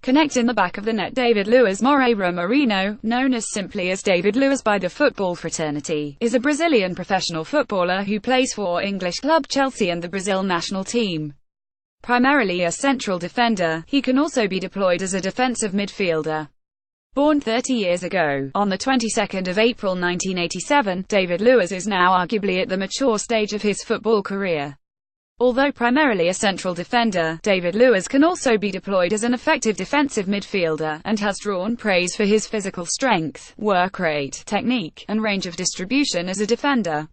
connect in the back of the net. David Luiz Moreira Marino, known as simply as David Luiz by the football fraternity, is a Brazilian professional footballer who plays for English club Chelsea and the Brazil national team. Primarily a central defender, he can also be deployed as a defensive midfielder. Born 30 years ago, on the 22nd of April 1987, David Luiz is now arguably at the mature stage of his football career. Although primarily a central defender, David Luiz can also be deployed as an effective defensive midfielder, and has drawn praise for his physical strength, work rate, technique, and range of distribution as a defender.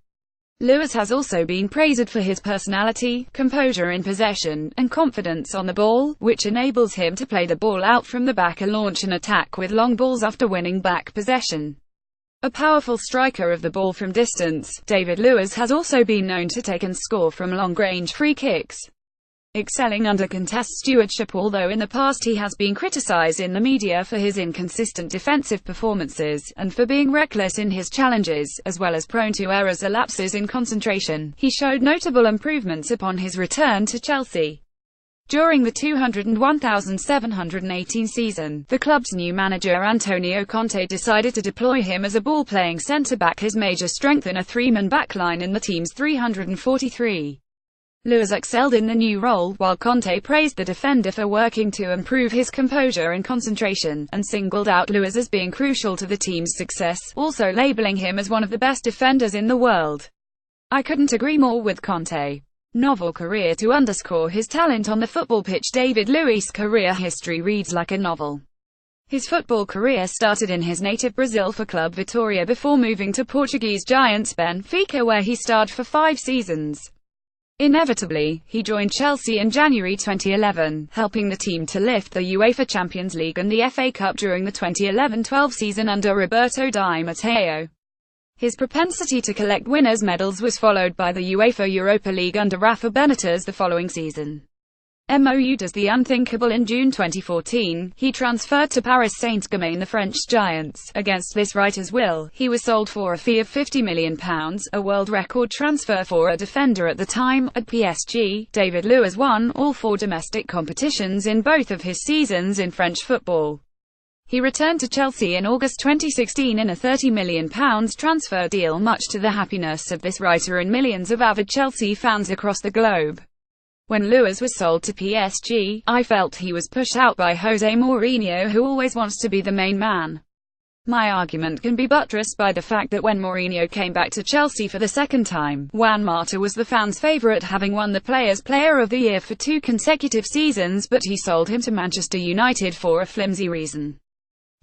Luiz has also been praised for his personality, composure in possession, and confidence on the ball, which enables him to play the ball out from the back and launch an attack with long balls after winning back possession. A powerful striker of the ball from distance, David Luiz has also been known to take and score from long-range free kicks, excelling under contest stewardship, although in the past he has been criticized in the media for his inconsistent defensive performances, and for being reckless in his challenges, as well as prone to errors or lapses in concentration. He showed notable improvements upon his return to Chelsea. During the 201,718 season, the club's new manager Antonio Conte decided to deploy him as a ball-playing centre-back, his major strength in a three-man backline in the team's 343. Luiz excelled in the new role, while Conte praised the defender for working to improve his composure and concentration, and singled out Luiz as being crucial to the team's success, also labeling him as one of the best defenders in the world. "I couldn't agree more with Conte. Novel career." To underscore his talent on the football pitch, David Luiz's career history reads like a novel. His football career started in his native Brazil for Club Vitória before moving to Portuguese giants Benfica, where he starred for 5 seasons. Inevitably, he joined Chelsea in January 2011, helping the team to lift the UEFA Champions League and the FA Cup during the 2011-12 season under Roberto Di Matteo. His propensity to collect winners' medals was followed by the UEFA Europa League under Rafa Benitez the following season. MOU does the unthinkable. In June 2014, he transferred to Paris Saint-Germain, the French giants. Against this writer's will, he was sold for a fee of £50 million, a world record transfer for a defender at the time. At PSG, David Luiz won all 4 domestic competitions in both of his seasons in French football. He returned to Chelsea in August 2016 in a £30 million transfer deal, much to the happiness of this writer and millions of avid Chelsea fans across the globe. When Luiz was sold to PSG, I felt he was pushed out by Jose Mourinho, who always wants to be the main man. My argument can be buttressed by the fact that when Mourinho came back to Chelsea for the second time, Juan Mata was the fans' favourite, having won the Players' Player of the Year for 2 consecutive seasons, but he sold him to Manchester United for a flimsy reason.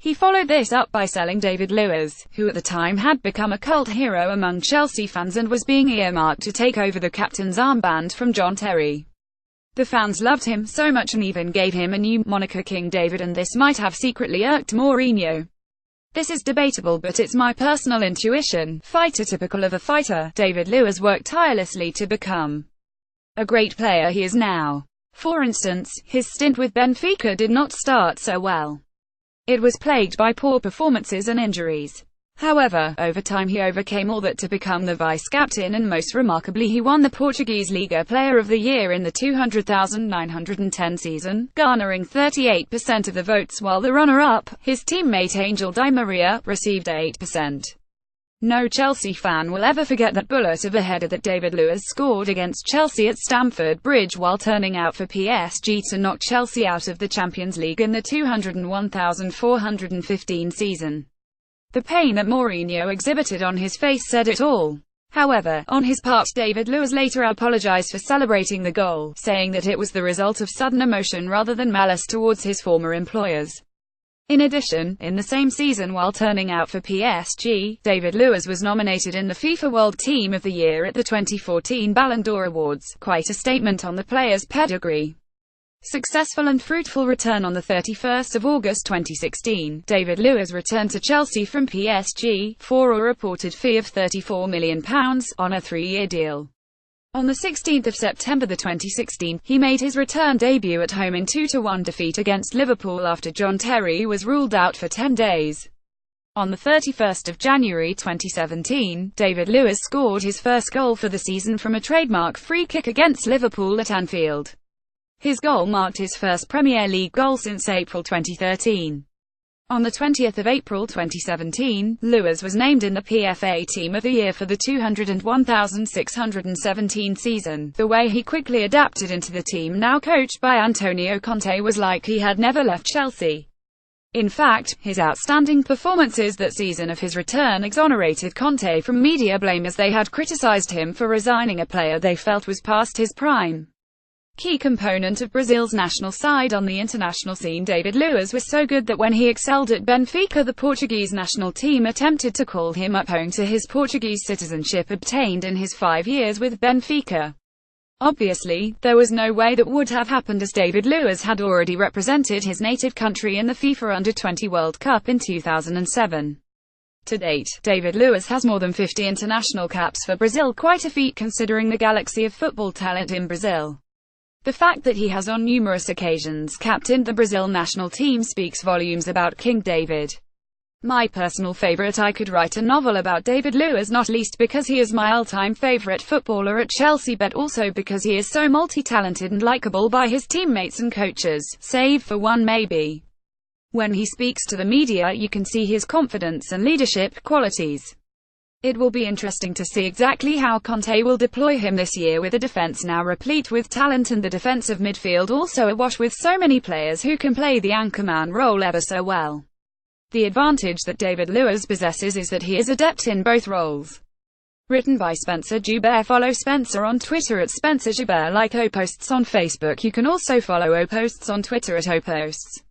He followed this up by selling David Luiz, who at the time had become a cult hero among Chelsea fans and was being earmarked to take over the captain's armband from John Terry. The fans loved him so much and even gave him a new moniker, King David, and this might have secretly irked Mourinho. This is debatable, but it's my personal intuition. Fighter. Typical of a fighter, David Luiz worked tirelessly to become a great player he is now. For instance, his stint with Benfica did not start so well. It was plagued by poor performances and injuries. However, over time he overcame all that to become the vice-captain, and most remarkably he won the Portuguese Liga Player of the Year in the 200,910 season, garnering 38% of the votes, while the runner-up, his teammate Angel Di Maria, received 8%. No Chelsea fan will ever forget that bullet of a header that David Luiz scored against Chelsea at Stamford Bridge while turning out for PSG to knock Chelsea out of the Champions League in the 201,415 season. The pain that Mourinho exhibited on his face said it all. However, on his part, David Luiz later apologized for celebrating the goal, saying that it was the result of sudden emotion rather than malice towards his former employers. In addition, in the same season while turning out for PSG, David Luiz was nominated in the FIFA World Team of the Year at the 2014 Ballon d'Or Awards, quite a statement on the player's pedigree. Successful and fruitful return. On the 31st of August 2016, David Luiz returned to Chelsea from PSG, for a reported fee of £34 million, on a 3-year deal. On the 16th of September 2016, he made his return debut at home in 2-1 defeat against Liverpool after John Terry was ruled out for 10 days. On the 31st of January 2017, David Luiz scored his first goal for the season from a trademark free kick against Liverpool at Anfield. His goal marked his first Premier League goal since April 2013. On the 20th of April 2017, Luiz was named in the PFA Team of the Year for the 201,617 season. The way he quickly adapted into the team now coached by Antonio Conte was like he had never left Chelsea. In fact, his outstanding performances that season of his return exonerated Conte from media blame as they had criticised him for resigning a player they felt was past his prime. Key component of Brazil's national side on the international scene, David Luiz was so good that when he excelled at Benfica, the Portuguese national team attempted to call him up owing to his Portuguese citizenship obtained in his 5 years with Benfica. Obviously, there was no way that would have happened as David Luiz had already represented his native country in the FIFA Under-20 World Cup in 2007. To date, David Luiz has more than 50 international caps for Brazil, quite a feat considering the galaxy of football talent in Brazil. The fact that he has on numerous occasions captained the Brazil national team speaks volumes about King David. My personal favorite. I could write a novel about David Luiz, not least because he is my all-time favorite footballer at Chelsea, but also because he is so multi-talented and likable by his teammates and coaches, save for one maybe. When he speaks to the media, you can see his confidence and leadership qualities. It will be interesting to see exactly how Conte will deploy him this year, with a defense now replete with talent and the defensive midfield also awash with so many players who can play the anchorman role ever so well. The advantage that David Luiz possesses is that he is adept in both roles. Written by Spencer Joubert. Follow Spencer on Twitter at Spencer Joubert. Like Oposts on Facebook. You can also follow Oposts on Twitter at Oposts.